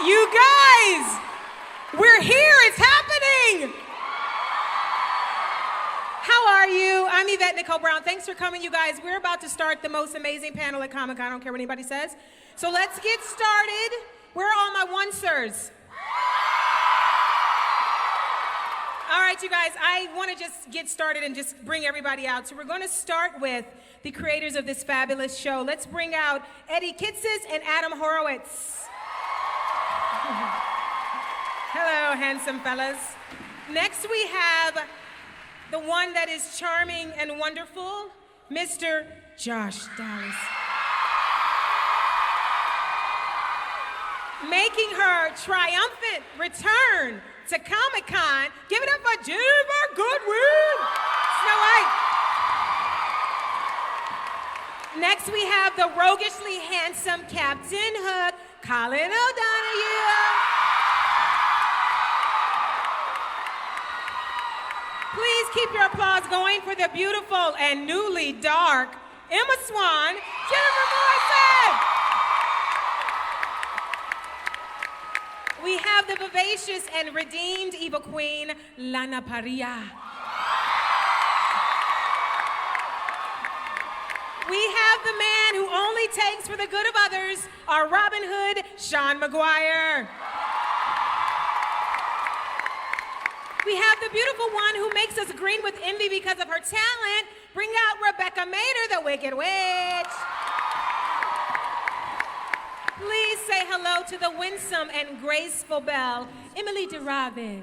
You guys, we're here, it's happening. How are you? I'm Yvette Nicole Brown. Thanks for coming, you guys. We're about to start the most amazing panel at Comic-Con. I don't care what anybody says. So let's get started. Where are all my one-sirs? All right, you guys, I want to just get started and just bring everybody out. So we're going to start with the creators of this fabulous show. Let's bring out Eddie Kitsis and Adam Horowitz. Hello, handsome fellas. Next we have the one that is charming and wonderful, Mr. Josh Dallas. Making her triumphant return to Comic-Con. Give it up for Jennifer Goodwin. Snow White. Next we have the roguishly handsome Captain Hook, Colin O'Donoghue. Please keep your applause going for the beautiful and newly dark Emma Swan, Jennifer Morrison. We have the vivacious and redeemed Evil Queen, Lana Parrilla. We have the man who only takes for the good of others, our Robin Hood, Sean McGuire. We have the beautiful one who makes us green with envy because of her talent. Bring out Rebecca Mader, the Wicked Witch. Please say hello to the winsome and graceful belle, Emily DeRobin.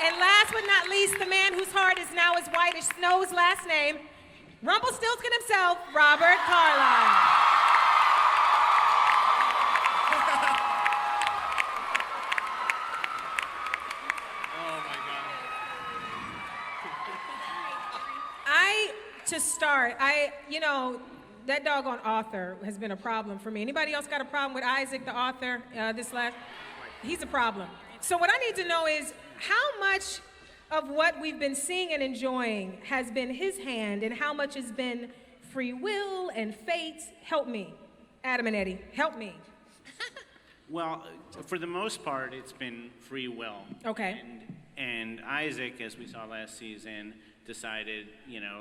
And last but not least, the man whose heart is now as white as snow's last name, Rumpelstiltskin himself, Robert Carlyle. To start, that doggone author has been a problem for me. Anybody else got a problem with Isaac, the author, he's a problem. So what I need to know is how much of what we've been seeing and enjoying has been his hand and how much has been free will and fate? Help me. Adam and Eddie, help me. Well, for the most part, it's been free will. Okay. And Isaac, as we saw last season, decided,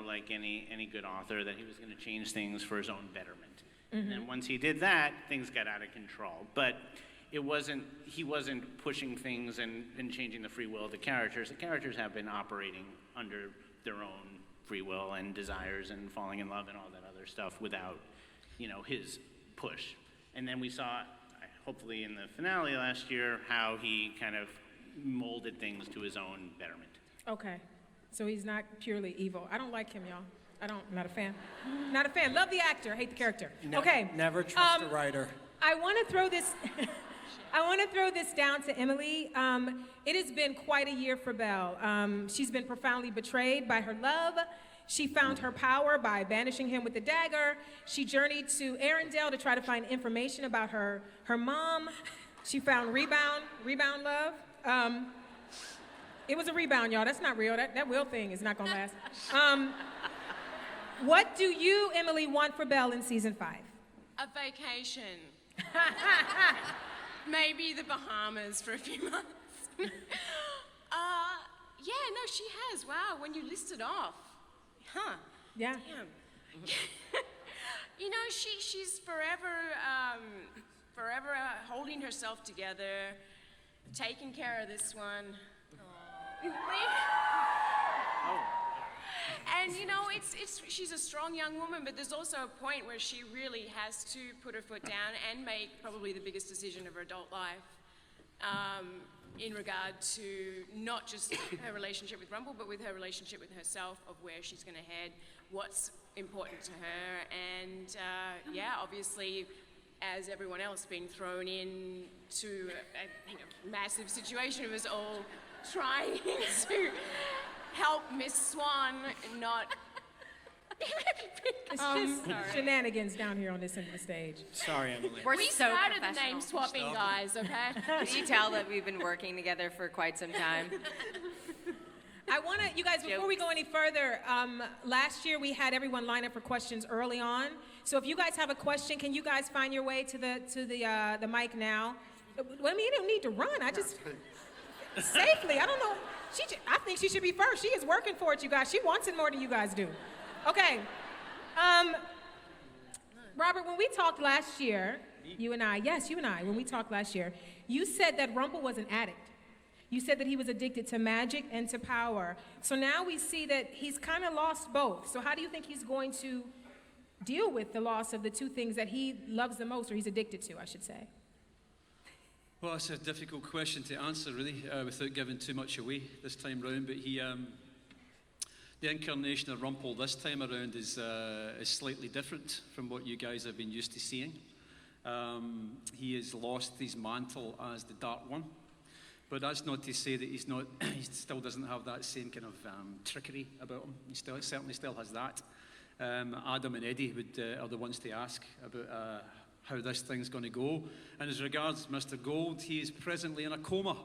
like any good author, that he was going to change things for his own betterment. Mm-hmm. And once he did that, things got out of control. But he wasn't pushing things and changing the free will of the characters. The characters have been operating under their own free will and desires and falling in love and all that other stuff without, his push. And then we saw, hopefully in the finale last year, how he kind of molded things to his own betterment. Okay. So he's not purely evil. I don't like him, y'all. Not a fan. Not a fan. Love the actor, hate the character. Okay. Never trust a writer. I want to throw this down to Emily. It has been quite a year for Belle. She's been profoundly betrayed by her love. She found her power by banishing him with the dagger. She journeyed to Arendelle to try to find information about her mom. She found rebound love. It was a rebound, y'all. That's not real. That will thing is not gonna last. What do you, Emily, want for Belle in season 5? A vacation. Maybe the Bahamas for a few months. Yeah, no, she has. Wow, when you list it off. Huh. Yeah. Damn. She's forever holding herself together, taking care of this one. And she's a strong young woman, but there's also a point where she really has to put her foot down and make probably the biggest decision of her adult life in regard to not just her relationship with Rumple, but with her relationship with herself, of where she's going to head, what's important to her, and obviously, as everyone else, being thrown into a massive situation of us all trying to help Miss Swan not... It's just shenanigans down here on this end of the stage. Sorry, Emily. We started the name swapping, guys, okay? Can you tell that we've been working together for quite some time? I want to, you guys, before we go any further, last year we had everyone line up for questions early on. So if you guys have a question, can you guys find your way to the mic now? Well, I mean, you don't need to run. I just safely. I don't know. I think she should be first. She is working for it, you guys. She wants it more than you guys do. Okay. Robert, when we talked last year, you and I, when we talked last year, you said that Rumpel was an addict. You said that he was addicted to magic and to power. So now we see that he's kind of lost both. So how do you think he's going to deal with the loss of the two things that he loves the most, or he's addicted to, I should say? Well, it's a difficult question to answer, really, without giving too much away this time round. But the incarnation of Rumpel this time around is slightly different from what you guys have been used to seeing. He has lost his mantle as the Dark One. But that's not to say that he still doesn't have that same kind of trickery about him. He certainly still has that. Adam and Eddie are the ones to ask about how this thing's going to go. And as regards Mr. Gold, he is presently in a coma,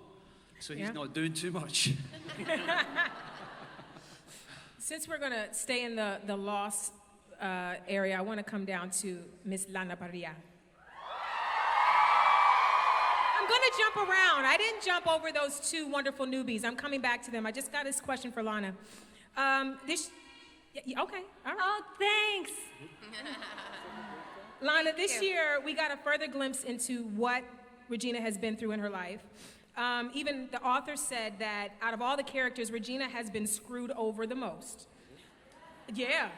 so he's not doing too much. Since we're going to stay in the loss area, I want to come down to Miss Lana Parrilla. I'm going to jump around. I didn't jump over those two wonderful newbies. I'm coming back to them. I just got this question for Lana. Okay, all right. Oh, thanks. Lana, this year we got a further glimpse into what Regina has been through in her life. Even the author said that out of all the characters, Regina has been screwed over the most. Yeah.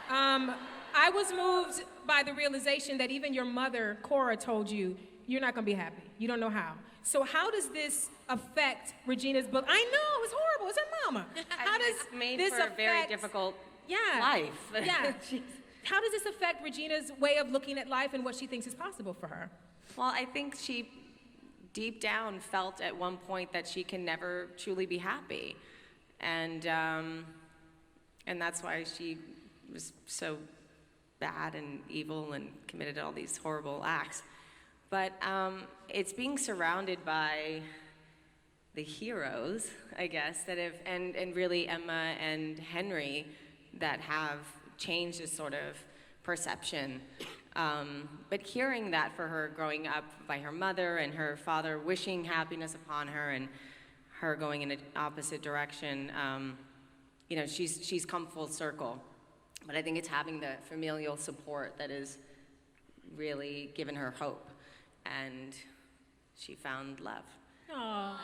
I was moved by the realization that even your mother, Cora, told you, you're not going to be happy. You don't know how. So how does this affect Regina's book? I know, it's horrible. It's her mama. How does it's made this for a affect, very difficult life. Yeah. How does this affect Regina's way of looking at life and what she thinks is possible for her? Well, I think she deep down felt at one point that she can never truly be happy. And that's why she was so bad and evil and committed all these horrible acts. But it's being surrounded by the heroes, I guess, that have, and really Emma and Henry, that have changed this sort of perception. But hearing that for her growing up by her mother and her father wishing happiness upon her and her going in an opposite direction, she's come full circle. But I think it's having the familial support that has really given her hope. And she found love. Aww.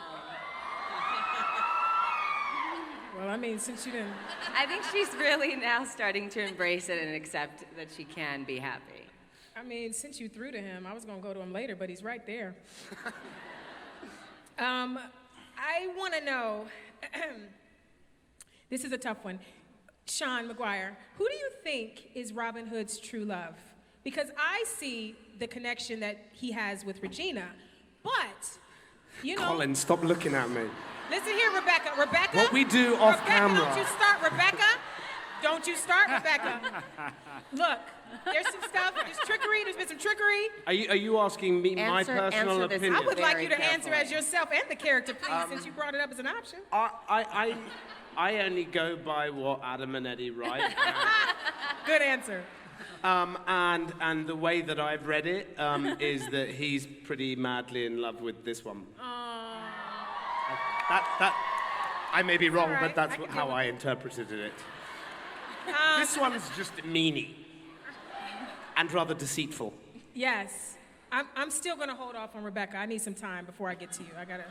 Well, I mean, since you didn't... I think she's really now starting to embrace it and accept that she can be happy. I mean, since you threw to him, I was going to go to him later, but he's right there. I want to know, this is a tough one. Sean McGuire, who do you think is Robin Hood's true love? Because I see the connection that he has with Regina, but, you know... Colin, stop looking at me. Listen here, Rebecca. Rebecca? What we do off camera. Don't you start, Rebecca. Don't you start, Rebecca. Look, there's some stuff, there's trickery, there's been some trickery. Are you asking me my personal this. opinion? I would like Very you to answer carefully. as yourself and the character, please, since you brought it up as an option. I only go by what Adam and Eddie write. Good answer. And the way that I've read it is that he's pretty madly in love with this one. That I may be wrong, all right. but that's I can deal how with I it. interpreted it. This one's just meanie and rather deceitful. Yes. I'm still gonna hold off on Rebecca. I need some time before I get to you. I gotta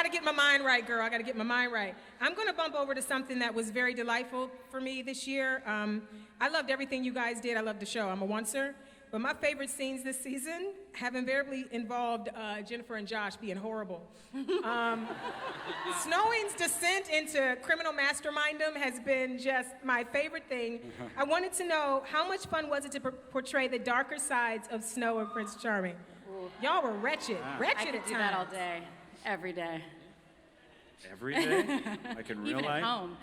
get my mind right, girl. I gotta get my mind right. I'm gonna bump over to something that was very delightful for me this year. I loved everything you guys did. I loved the show. I'm a oncer. But my favorite scenes this season have invariably involved Jennifer and Josh being horrible. Snowing's descent into criminal mastermindom has been just my favorite thing. I wanted to know, how much fun was it to portray the darker sides of Snow and Prince Charming? Y'all were wretched I at could times. do that all day, every day. Every day? Like in real Even life? at home.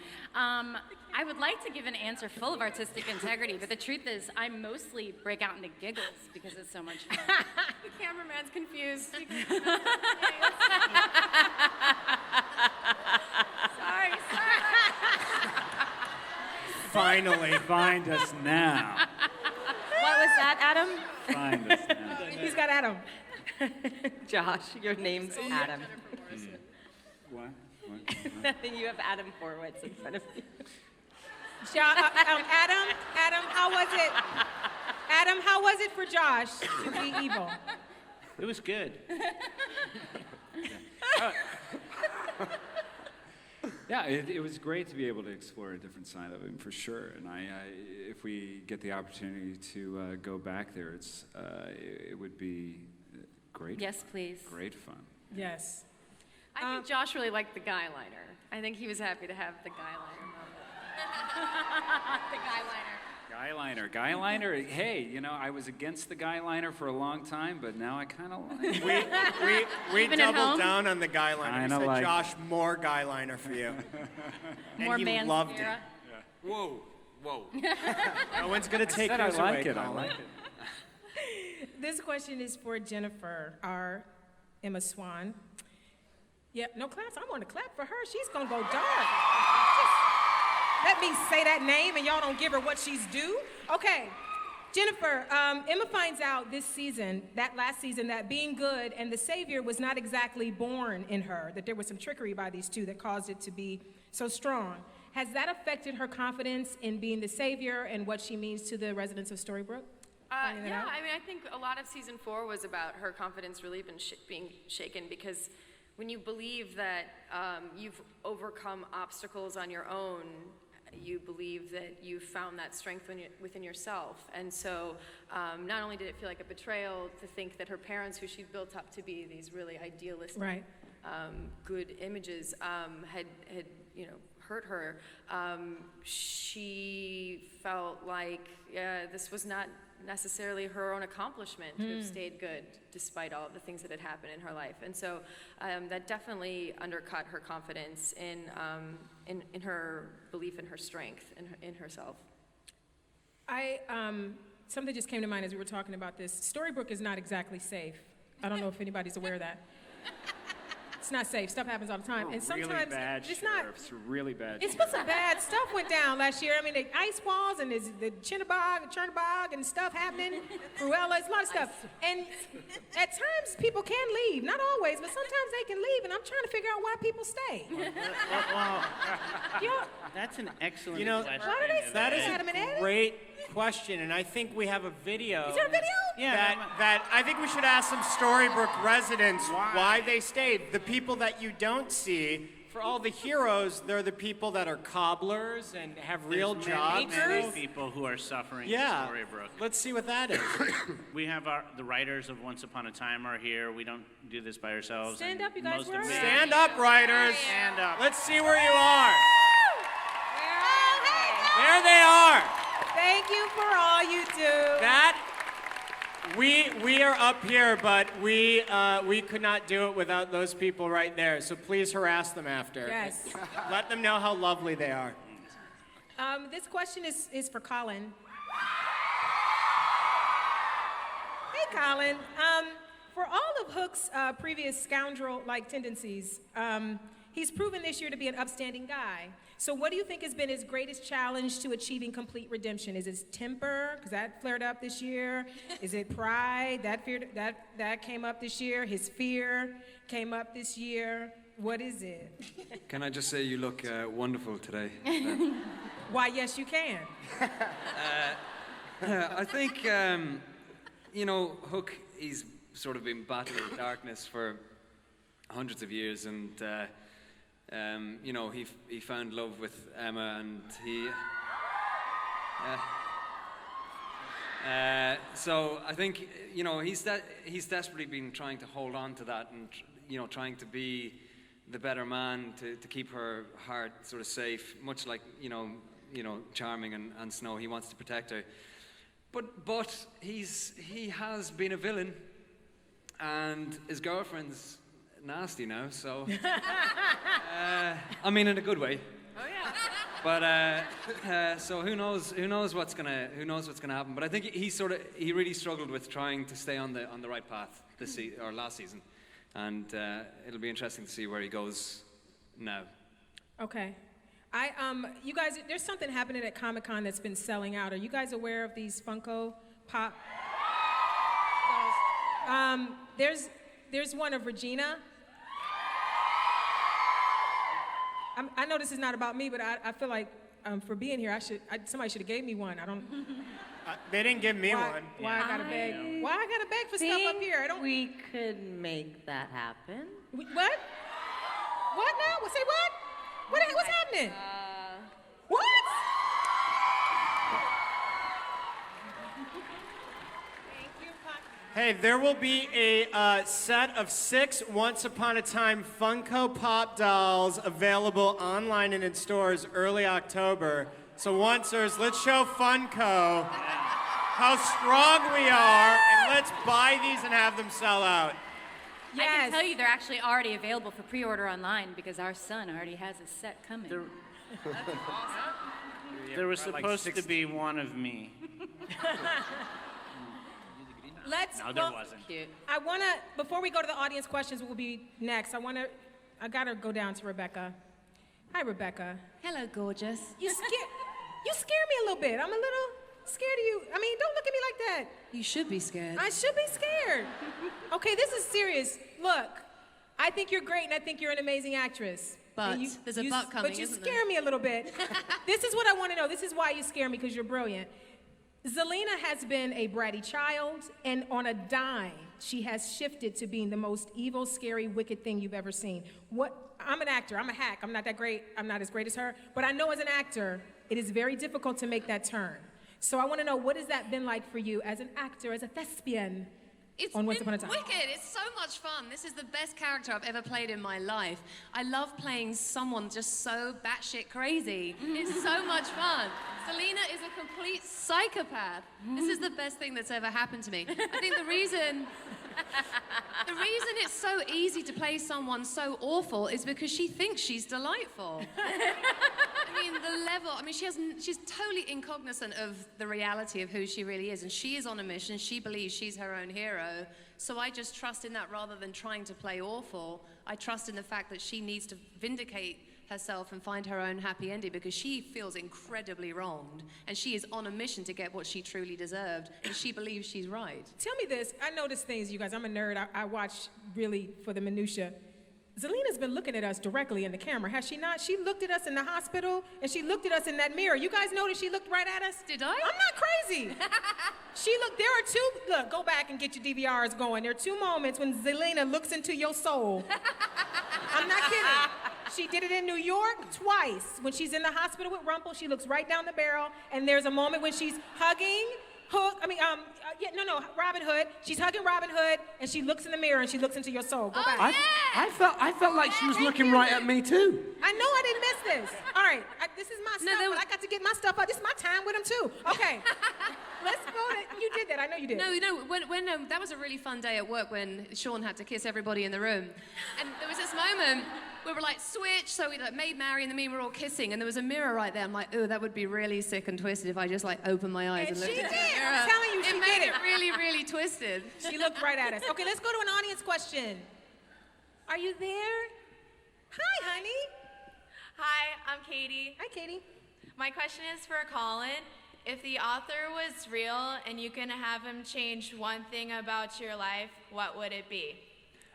I would like to give an answer full of artistic integrity, but the truth is I mostly break out into giggles because it's so much fun. The cameraman's confused. Finally, find us now. What was that, Adam? Find us now. He's got Adam. Josh, your name's Adam. What? You have Adam Horowitz in front of you. Adam, how was it? Adam, how was it for Josh to be evil? It was good. Yeah, it was great to be able to explore a different side of him for sure. And if we get the opportunity to go back there, it would be great. Yes, please. Great fun. Yes. I think Josh really liked the guy liner. I think he was happy to have the guy liner moment. The guy liner. Guy liner. Hey, I was against the guy liner for a long time, but now I kind of like it. We Even at doubled home? down on the guy liner. We Kinda said, like- Josh, more guy liner for you. More and he man loved era. it. Whoa. No one's gonna take I yours like away, it. I Colin. like it. This question is for Jennifer, our Emma Swan. Yeah, no claps. I want to clap for her. She's going to go dark. Let me say that name and y'all don't give her what she's due. Okay. Jennifer, Emma finds out this season, that last season, that being good and the savior was not exactly born in her, that there was some trickery by these two that caused it to be so strong. Has that affected her confidence in being the savior and what she means to the residents of Storybrooke? Finding that Yeah, out? I mean, I think a lot of season 4 was about her confidence really being shaken, because when you believe that you've overcome obstacles on your own, you believe that you've found that strength within yourself. And so not only did it feel like a betrayal to think that her parents, who she'd built up to be these really idealistic, Right. good images, had hurt her. She felt like this was not necessarily her own accomplishment to have stayed good despite all of the things that had happened in her life. And so that definitely undercut her confidence in her belief in her strength, in herself. Something just came to mind as we were talking about this. Storybrooke is not exactly safe. I don't know if anybody's aware of that. It's not safe. Stuff happens all the time. And sometimes really bad it's not. sheriffs, really bad. It's some bad stuff went down last year. I mean, the ice walls and there's the Chernobog and stuff happening. Cruella, it's a lot of stuff. And at times people can leave. Not always, but sometimes they can leave. And I'm trying to figure out why people stay. Well, Yeah. that's an excellent You know, question. Why do they That is Adam and a Ed? great question, and I think we have a video. Is there a video? Yeah, That I think we should ask some Storybrooke residents why they stayed. The people that you don't see, for all the heroes, they're the people that are cobblers and have real there's jobs. many people who are suffering Yeah. in Storybrooke. Let's see what that is. We have the writers of Once Upon a Time are here. We don't do this by ourselves. Stand and up, you guys. most Where are of you? them- Stand up, writers. Stand up. Let's see where you are. There they are. Thank you for all you do. We are up here, but we could not do it without those people right there. So please harass them after. Yes. Let them know how lovely they are. This question is for Colin. Hey, Colin. For all of Hook's previous scoundrel-like tendencies, he's proven this year to be an upstanding guy. So what do you think has been his greatest challenge to achieving complete redemption? Is it temper, because that flared up this year? Is it pride? That came up this year. His fear came up this year. What is it? Can I just say you look wonderful today? Why, yes, you can. I think, Hook, he's sort of been battling darkness for hundreds of years, and, he found love with Emma, and so I think, he's desperately been trying to hold on to that and, trying to be the better man to keep her heart sort of safe, much like, Charming and Snow. He wants to protect her. But he has been a villain, and his girlfriend's nasty now, so I mean in a good way. Oh yeah. But so who knows what's gonna happen? But I think he really struggled with trying to stay on the right path last season, and it'll be interesting to see where he goes now. Okay. You guys, there's something happening at Comic-Con that's been selling out. Are you guys aware of these Funko Pop dolls? There's one of Regina. I know this is not about me, but I feel like for being here, somebody should have gave me one. I don't. They didn't give me one. Why I gotta beg? Why I gotta beg for stuff up here? I don't. We could make that happen. What? What now? Say what? What's happening? What? Hey, there will be a set of 6 Once Upon a Time Funko Pop dolls available online and in stores early October. So Oncers, let's show Funko how strong we are, and let's buy these and have them sell out. I can tell you they're actually already available for pre-order online because our son already has a set coming. There was supposed to be one of me. There wasn't. Cute. Before we go to the audience questions, will be next. I gotta go down to Rebecca. Hi, Rebecca. Hello, gorgeous. You scare me a little bit. I'm a little scared of you. I mean, don't look at me like that. You should be scared. I should be scared. Okay, this is serious. Look, I think you're great, and I think you're an amazing actress. But there's a but coming, But you isn't scare there? me a little bit. This is what I want to know. This is why you scare me, because you're brilliant. Zelina has been a bratty child, and on a dime, she has shifted to being the most evil, scary, wicked thing you've ever seen. I'm an actor. I'm a hack. I'm not that great. I'm not as great as her. But I know as an actor, it is very difficult to make that turn. So I want to know, what has that been like for you as an actor, as a thespian? It's on been Once Upon a Time. wicked. It's so much fun. This is the best character I've ever played in my life. I love playing someone just so batshit crazy. It's so much fun. Selena is a complete psychopath. This is the best thing that's ever happened to me. I think the reason it's so easy to play someone so awful is because she thinks she's delightful. I mean, the level, she's totally incognizant of the reality of who she really is, and she is on a mission. She believes she's her own hero. So I just trust in that rather than trying to play awful. I trust in the fact that she needs to vindicate herself and find her own happy ending because she feels incredibly wronged, and she is on a mission to get what she truly deserved, and she believes she's right. Tell me this. I notice things, you guys. I'm a nerd. I watch really for the minutia. Zelina's been looking at us directly in the camera, has she not? She looked at us in the hospital, and she looked at us in that mirror. You guys notice she looked right at us? Did I? I'm not crazy. Look, go back and get your DVRs going. There are 2 moments when Zelina looks into your soul. I'm not kidding. She did it in New York twice. When she's in the hospital with Rumple, she looks right down the barrel, and there's a moment when she's hugging Robin Hood. She's hugging Robin Hood, and she looks in the mirror, and she looks into your soul. Go back. I felt like she was looking right at me too. I know I didn't miss this. All right, this is my stuff, but I got to get my stuff out. This is my time with him too. Okay, let's go. You did that. I know you did. No. When that was a really fun day at work when Sean had to kiss everybody in the room, and there was this moment we were like switch, so we like made Mary and the me were all kissing, and there was a mirror right there. I'm like, oh, that would be really sick and twisted if I just like opened my eyes and looked at the mirror. I'm telling you, she made did it really, really twisted. She looked right at us. Okay, let's go to an audience question. Are you there? Hi, honey. Hi, I'm Katie. Hi, Katie. My question is for Colin. If the author was real and you can have him change one thing about your life, what would it be?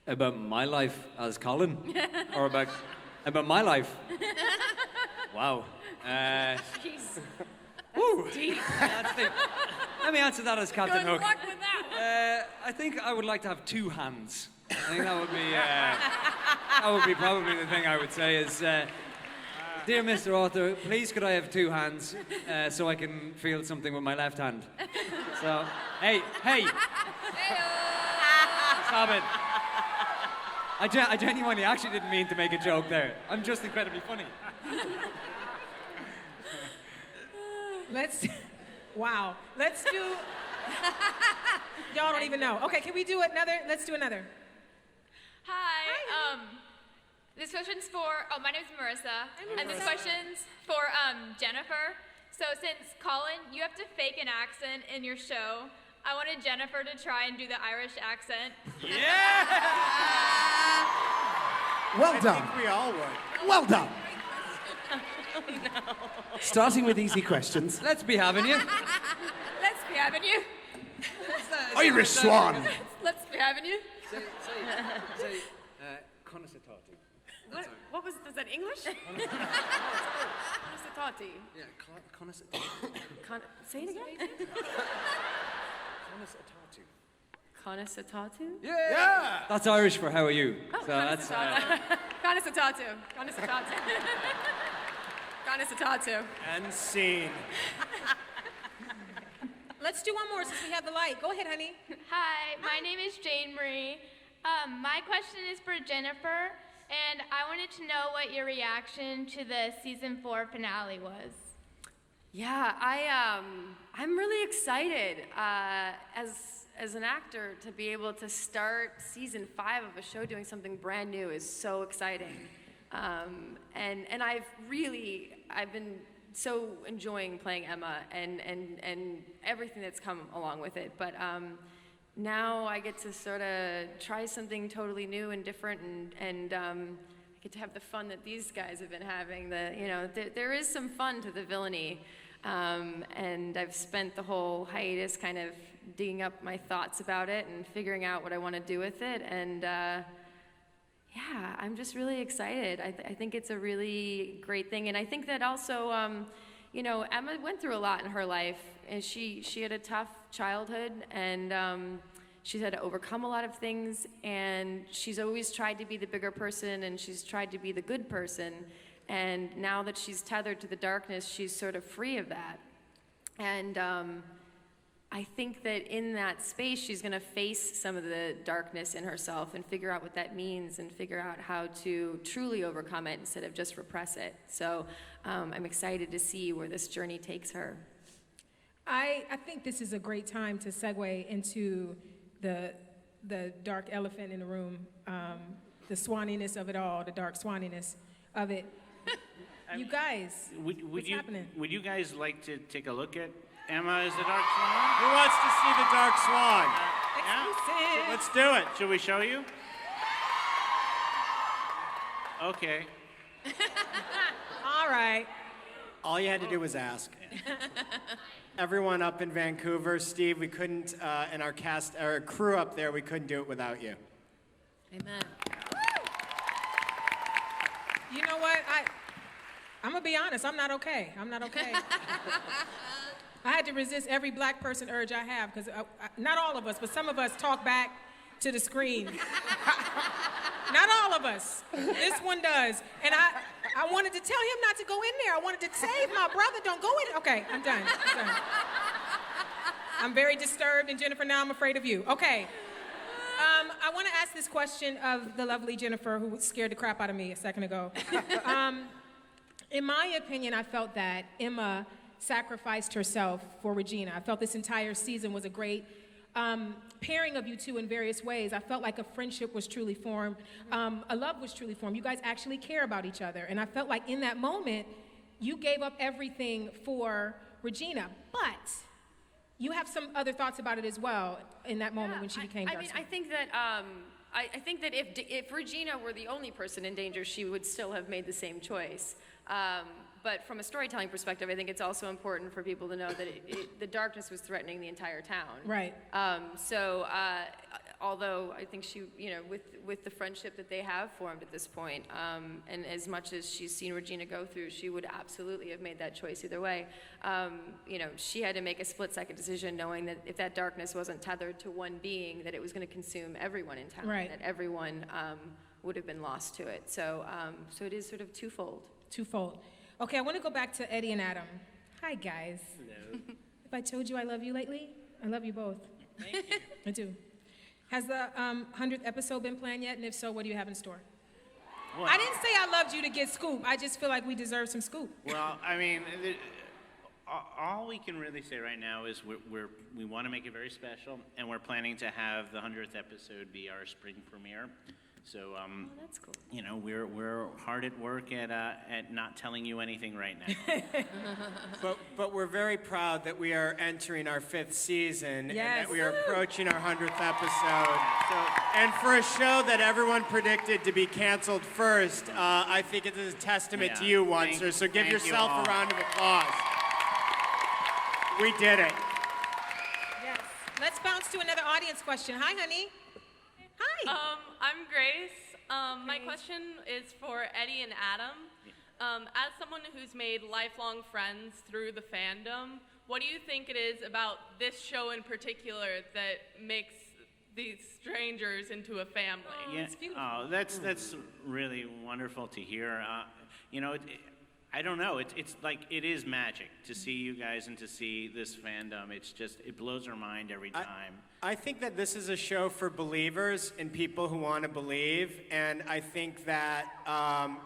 About my life as Colin? Or about my life? Wow. Jeez. Woo. Deep. Let me answer that as Captain Good Hook. luck with that. I think I would like to have 2 hands. I think that would be probably the thing I would say is, dear Mr. Author, please could I have 2 hands so I can feel something with my left hand. So, hey. Stop it. I genuinely actually didn't mean to make a joke there. I'm just incredibly funny. Let's do. Y'all don't even know. Okay, can we do another? Let's do another. Hi. This question's for. Oh, my name's Marissa, and this question's for Jennifer. So since Colin, you have to fake an accent in your show, I wanted Jennifer to try and do the Irish accent. Well done. I think we all would. Well done. Starting with easy questions. Let's be having you. Let's be having you. Irish swan. Let's be having you. Say, conoscitati. What was that English? Conoscitati. Yeah, conoscitati. Say it again. Conoscitati. Conoscitatu? Yeah! That's Irish for how are you. Oh, So that's Conoscitatu. Conoscitatu. Conoscitatu. And scene. Let's do one more since we have the light. Go ahead, honey. Hi, my name is Jane Marie. My question is for Jennifer, and I wanted to know what your reaction to the season 4 finale was. Yeah, I'm really excited as an actor to be able to start season 5 of a show doing something brand new is so exciting. And I've been so enjoying playing Emma and everything that's come along with it. But now I get to sort of try something totally new and different, and I get to have the fun that these guys have been having. There is some fun to the villainy, and I've spent the whole hiatus kind of digging up my thoughts about it and figuring out what I want to do with it. And yeah, I'm just really excited. I think it's a really great thing. And I think that also, Emma went through a lot in her life, and she had a tough childhood, and she's had to overcome a lot of things, and she's always tried to be the bigger person, and she's tried to be the good person. And now that she's tethered to the darkness, she's sort of free of that. And I think that in that space, she's going to face some of the darkness in herself and figure out what that means and figure out how to truly overcome it instead of just repress it. So I'm excited to see where this journey takes her. I think this is a great time to segue into the dark elephant in the room, the swaniness of it all, the dark swaniness of it. You guys, what's happening? Would you guys like to take a look at Emma as the Dark Swan? Who wants to see the Dark Swan? Exclusive. Let's do it. Should we show you? Okay. All right. All you had to do was ask. Everyone up in Vancouver, Steve, we couldn't, and our cast, our crew up there, we couldn't do it without you. Amen. You know what? I'm gonna be honest. I'm not okay. I'm not okay. I had to resist every black person urge I have, because not all of us, but some of us talk back to the screen. Not all of us. This one does. And I wanted to tell him not to go in there. I wanted to save my brother. Don't go in. Okay, I'm done. I'm very disturbed, and Jennifer, now I'm afraid of you. Okay. I want to ask this question of the lovely Jennifer, who scared the crap out of me a second ago. In my opinion, I felt that Emma sacrificed herself for Regina. I felt this entire season was a great pairing of you two in various ways. I felt like a friendship was truly formed, a love was truly formed. You guys actually care about each other. And I felt like in that moment, you gave up everything for Regina. But you have some other thoughts about it as well in that moment when she became Darcy. I think that I think that if Regina were the only person in danger, she would still have made the same choice. But from a storytelling perspective, I think it's also important for people to know that the darkness was threatening the entire town. Right. Although I think she, with the friendship that they have formed at this point, and as much as she's seen Regina go through, she would absolutely have made that choice either way. She had to make a split-second decision, knowing that if that darkness wasn't tethered to one being, that it was going to consume everyone in town. Right. That everyone would have been lost to it. So it is sort of twofold. Twofold. Okay, I want to go back to Eddie and Adam. Hi, guys. Hello. Have I told you I love you lately? I love you both. Thank you. I do. Has the 100th episode been planned yet? And if so, what do you have in store? Well, I didn't say I loved you to get scoop. I just feel like we deserve some scoop. Well, I mean, all we can really say right now is we want to make it very special, and we're planning to have the 100th episode be our spring premiere. So, that's cool. you know, we're hard at work at not telling you anything right now. But we're very proud that we are entering our 5th season and Yes. that we are approaching our 100th episode. And for a show that everyone predicted to be canceled first, I think it is a testament to you, Oncer. So give thank you yourself all. a round of applause. We did it. Yes. Let's bounce to another audience question. Hi, honey. Hi. I'm Grace. My question is for Eddie and Adam. As someone who's made lifelong friends through the fandom, what do you think it is about this show in particular that makes these strangers into a family? Oh, that's really wonderful to hear. You know, I don't know. It's like it is magic to see you guys and to see this fandom. It's just it blows our mind every time. I think that this is a show for believers and people who want to believe, and I think that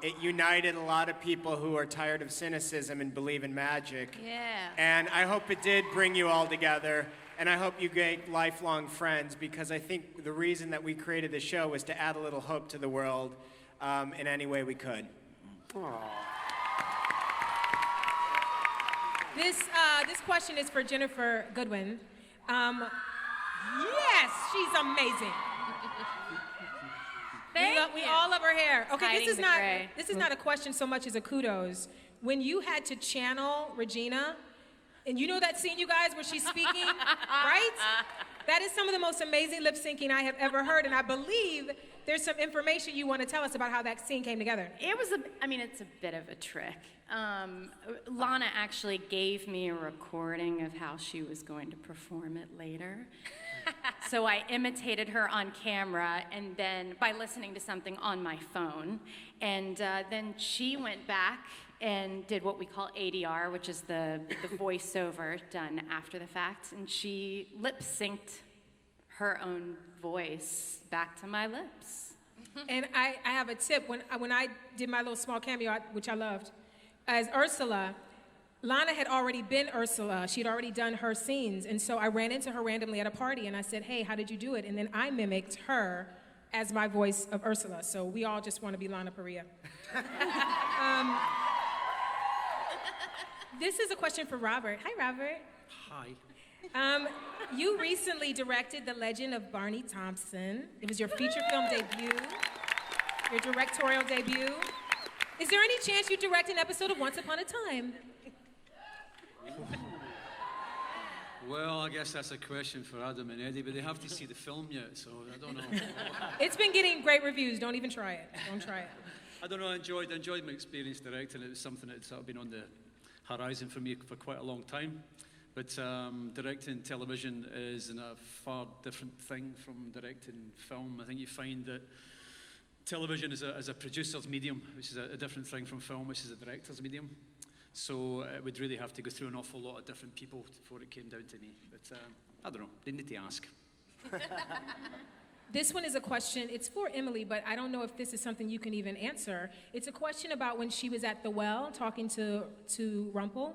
it united a lot of people who are tired of cynicism and believe in magic. Yeah. And I hope it did bring you all together, and I hope you make lifelong friends, because I think the reason that we created the show was to add a little hope to the world in any way we could. This question is for Jennifer Goodwin. Yes, she's amazing. We all love her hair. Okay, Hiding this the is not a question so much as a kudos. When you had to channel Regina, and you know that scene, you guys, where she's speaking, right? That is some of the most amazing lip syncing I have ever heard, and I believe there's some information you want to tell us about how that scene came together. It was it's a bit of a trick. Lana actually gave me a recording of how she was going to perform it later. So I imitated her on camera, and then by listening to something on my phone. And then she went back and did what we call ADR, which is the voiceover done after the fact. And she lip-synced her own voice back to my lips. And I have a tip. When I did my little small cameo, which I loved, as Ursula, Lana had already been Ursula. She'd already done her scenes. And so I ran into her randomly at a party, and I said, hey, how did you do it? And then I mimicked her as my voice of Ursula. So we all just want to be Lana Parrilla. This is a question for Robert. Hi, Robert. Hi. You recently directed The Legend of Barney Thompson. It was your feature film debut, your directorial debut. Is there any chance you direct an episode of Once Upon a Time? Well, I guess that's a question for Adam and Eddie, but they have to see the film yet, so I don't know. It's been getting great reviews. Don't even try it. Don't try it. I don't know. I enjoyed my experience directing. It was something that's sort of been on the horizon for me for quite a long time. But directing television is a far different thing from directing film. I think you find that television is a producer's medium, which is a different thing from film, which is a director's medium. So it would really have to go through an awful lot of different people before it came down to me. But I don't know. They need to ask. This one is a question, it's for Emily, but I don't know if this is something you can even answer. It's a question about when she was at the well talking to Rumpel.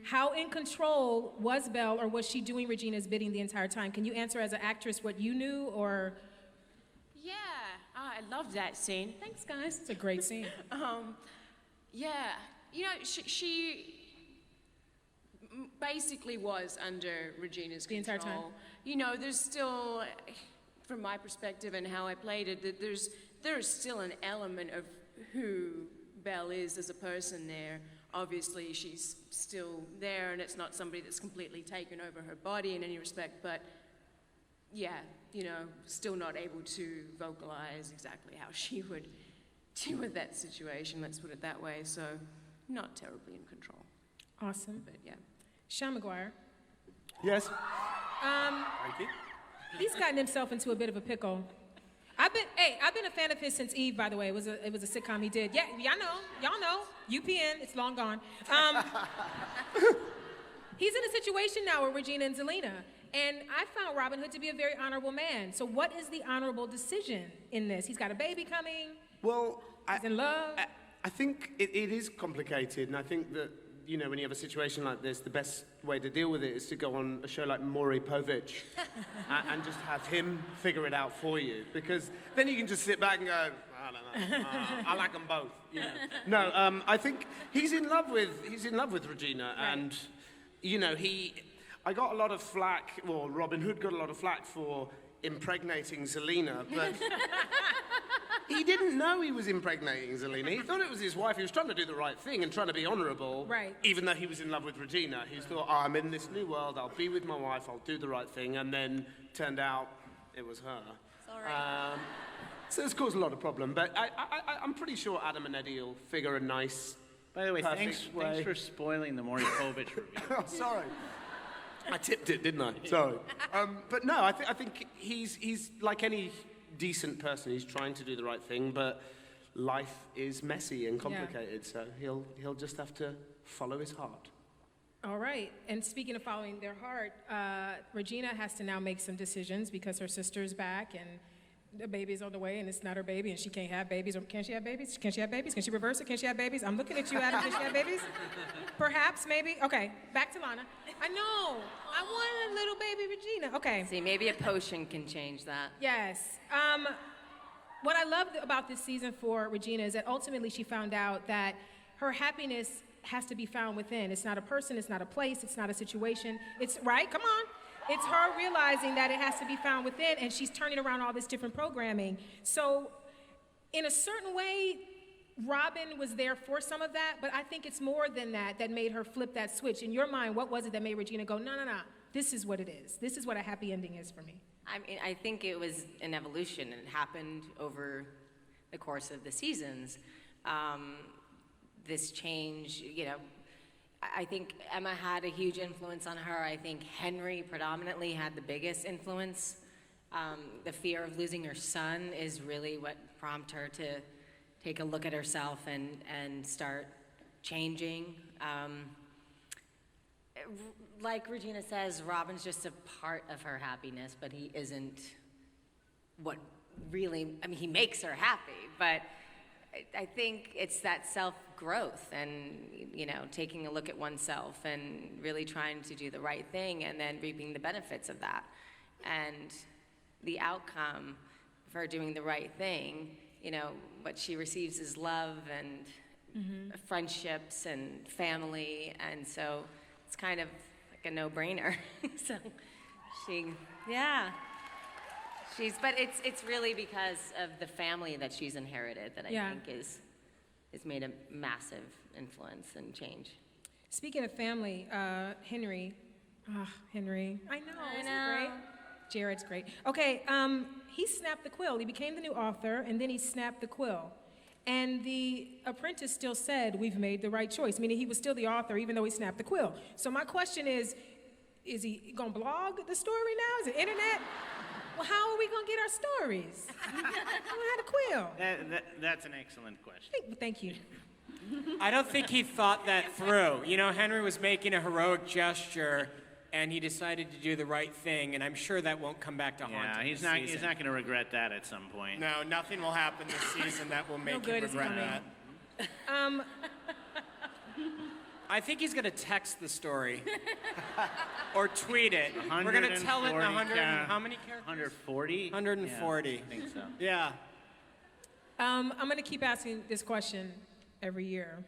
How in control was Belle, or was she doing Regina's bidding the entire time? Can you answer as an actress what you knew, or? Yeah, I love that scene. Thanks, guys. It's a great scene. Yeah, you know, she basically was under Regina's control. The entire time. You know, there's still, from my perspective and how I played it, that there is still an element of who Belle is as a person there. Obviously, she's still there, and it's not somebody that's completely taken over her body in any respect, but yeah, you know, still not able to vocalize exactly how she would deal with that situation, let's put it that way, so not terribly in control. Awesome. But yeah. Sean McGuire. Yes. Thank you. He's gotten himself into a bit of a pickle. I've been a fan of his since Eve, by the way. It was a sitcom he did. Yeah, y'all know. UPN, it's long gone. He's in a situation now with Regina and Zelina, and I found Robin Hood to be a very honorable man. So what is the honorable decision in this? He's got a baby coming. Well, he's in love. I think it is complicated, and I think that you know, when you have a situation like this, the best way to deal with it is to go on a show like Maury Povich and just have him figure it out for you. Because then you can just sit back and go, I don't know, I like them both. You know? No, I think he's in love with Regina, and you know, I got a lot of flack, or Robin Hood got a lot of flack for impregnating Zelina, but he didn't know he was impregnating Zelina. He thought it was his wife. He was trying to do the right thing and trying to be honourable, even though he was in love with Regina. He thought, oh, I'm in this new world, I'll be with my wife, I'll do the right thing, and then turned out it was her. Sorry. So it's caused a lot of problem, but I'm pretty sure Adam and Eddie will figure a nice, By the way, perfect thanks for spoiling the Maury Povich review. Oh, sorry. I tipped it, didn't I? Sorry. But no, I think he's like any decent person. He's trying to do the right thing, but life is messy and complicated, so he'll just have to follow his heart. All right. And speaking of following their heart, Regina has to now make some decisions because her sister's back and the baby's on the way and it's not her baby and she can't have babies. Or can she have babies? Can she have babies? Can she reverse it? Can she have babies? I'm looking at you, Adam. Can she have babies? Perhaps, maybe. Okay, back to Lana. I know. I want a little baby Regina. Okay. See, maybe a potion can change that. Yes. What I love about this season for Regina is that ultimately she found out that her happiness has to be found within. It's not a person, it's not a place, it's not a situation. It's, right? Come on. It's her realizing that it has to be found within, and she's turning around all this different programming. So, in a certain way, Robin was there for some of that, but I think it's more than that that made her flip that switch. In your mind, what was it that made Regina go, no, this is what it is. This is what a happy ending is for me. I mean, I think it was an evolution, and it happened over the course of the seasons. This change, you know, I think Emma had a huge influence on her. I think Henry predominantly had the biggest influence. The fear of losing her son is really what prompted her to take a look at herself and start changing. Like Regina says, Robin's just a part of her happiness, but he isn't what really, I mean, he makes her happy, but I think it's that self-growth and, you know, taking a look at oneself and really trying to do the right thing and then reaping the benefits of that. And the outcome of her doing the right thing, you know, what she receives is love and friendships and family, and so it's kind of like a no-brainer. So but it's really because of the family that she's inherited that I think is made a massive influence and change. Speaking of family, Henry, Henry, I know, isn't he great? Jared's great. Okay, he snapped the quill. He became the new author, and then he snapped the quill. And the apprentice still said, we've made the right choice, meaning he was still the author even though he snapped the quill. So my question is he gonna blog the story now? Is it internet? Well, how are we gonna get our stories? We don't have a quill. That's an excellent question. Thank you. I don't think he thought that through. You know, Henry was making a heroic gesture, and he decided to do the right thing, and I'm sure that won't come back to haunt him he's this not season. going to regret that at some point. No, nothing will happen this season that will make him regret that. I think he's going to text the story or tweet it. We're going to tell it in 100. How many characters? 140. 140. Yeah, I think so. Yeah. I'm going to keep asking this question every year.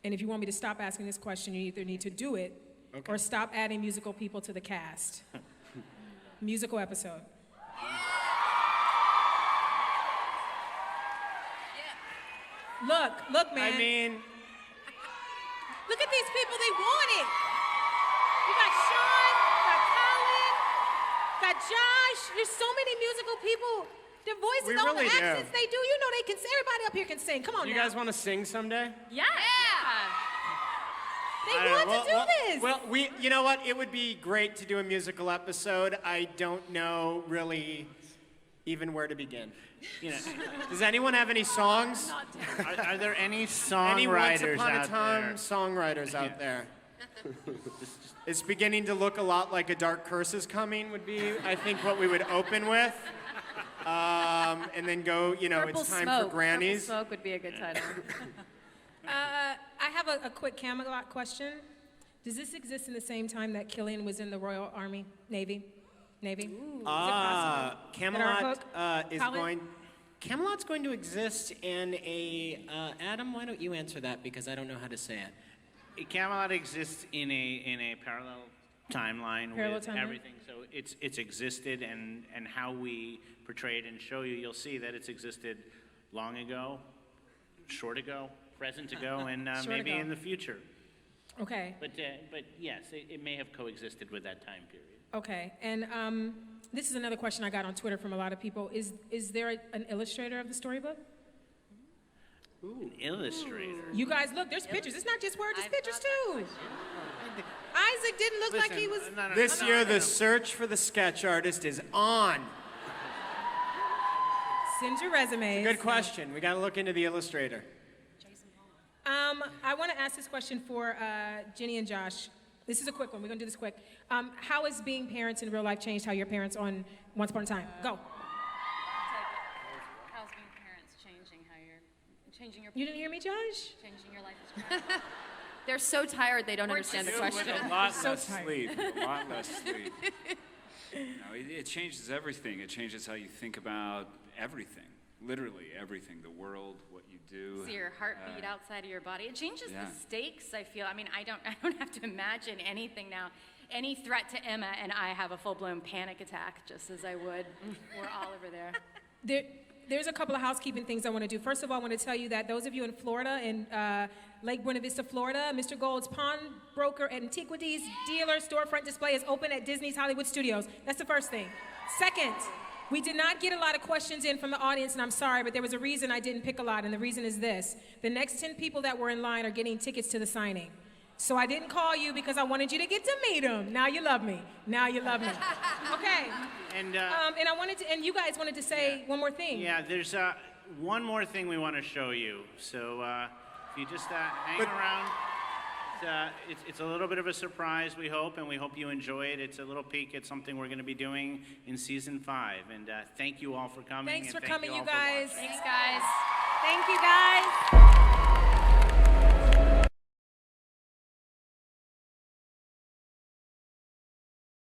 And if you want me to stop asking this question, you either need to do it or stop adding musical people to the cast. Musical episode. Look, man. I mean, look at these people, they want it. You got Sean, got Colin, got Josh. There's so many musical people. Their voices, We all really the do. accents they do, you know they can sing. Everybody up here can sing. Come on you now. guys want to sing someday? Yeah. They want to do this. Well, you know what? It would be great to do a musical episode. I don't know really even where to begin. You know, Does anyone have any songs? are there any Any songwriters Once Upon a out Time there? songwriters out there? It's beginning to look a lot like A Dark Curse is Coming would be, I think, what we would open with. And then go, you know, Purple it's time Smoke. for grannies. Purple Smoke would be a good title. I I have a quick Camelot question. Does this exist in the same time that Killian was in the Royal Army, Navy? Is it possible? Camelot is Colin? going. Camelot's going to exist in a. Adam, why don't you answer that because I don't know how to say it. Camelot exists in a parallel timeline with everything. So it's existed, and how we portray it and show you, you'll see that it's existed long ago, short ago, present ago, and maybe in the future. Okay. But yes, it may have coexisted with that time period. Okay, and this is another question I got on Twitter from a lot of people. Is there an illustrator of the storybook? An illustrator. You guys, look, there's pictures. It's not just words, it's pictures too. Isaac didn't look like he was... This year, the search for the sketch artist is on. Send your resumes. Good question. We got to look into the illustrator. I want to ask this question for Jenny and Josh. This is a quick one. We're going to do this quick. How has being parents in real life changed how your parents on Once Upon a Time? Go. How's being parents changing your... You didn't hear me, Josh? Changing your life. They're so tired they don't understand the question. A lot less sleep. A lot less sleep. No, it changes everything. It changes how you think about everything. Literally everything. The world, what you do. See your heartbeat outside of your body. It changes Yeah. the stakes, I feel. I mean, I don't have to imagine anything now. Any threat to Emma and I have a full-blown panic attack, just as I would. We're all over there. There's a couple of housekeeping things I want to do. First of all, I want to tell you that those of you in Florida, in Lake Buena Vista, Florida, Mr. Gold's pawnbroker antiquities dealer storefront display is open at Disney's Hollywood Studios. That's the first thing. Second, we did not get a lot of questions in from the audience, and I'm sorry, but there was a reason I didn't pick a lot, and the reason is this. The next 10 people that were in line are getting tickets to the signing. So I didn't call you because I wanted you to get to meet them. Now you love me. Now you love me. Okay. And I wanted to, and you guys wanted to say one more thing. Yeah, there's one more thing we want to show you. So if you just hang around, it's a little bit of a surprise, we hope, and we hope you enjoy it. It's a little peek at something we're going to be doing in season 5. And thank you all for coming. Thanks for and thank coming, you all you guys. for watching. Thanks, guys. Thank you, guys.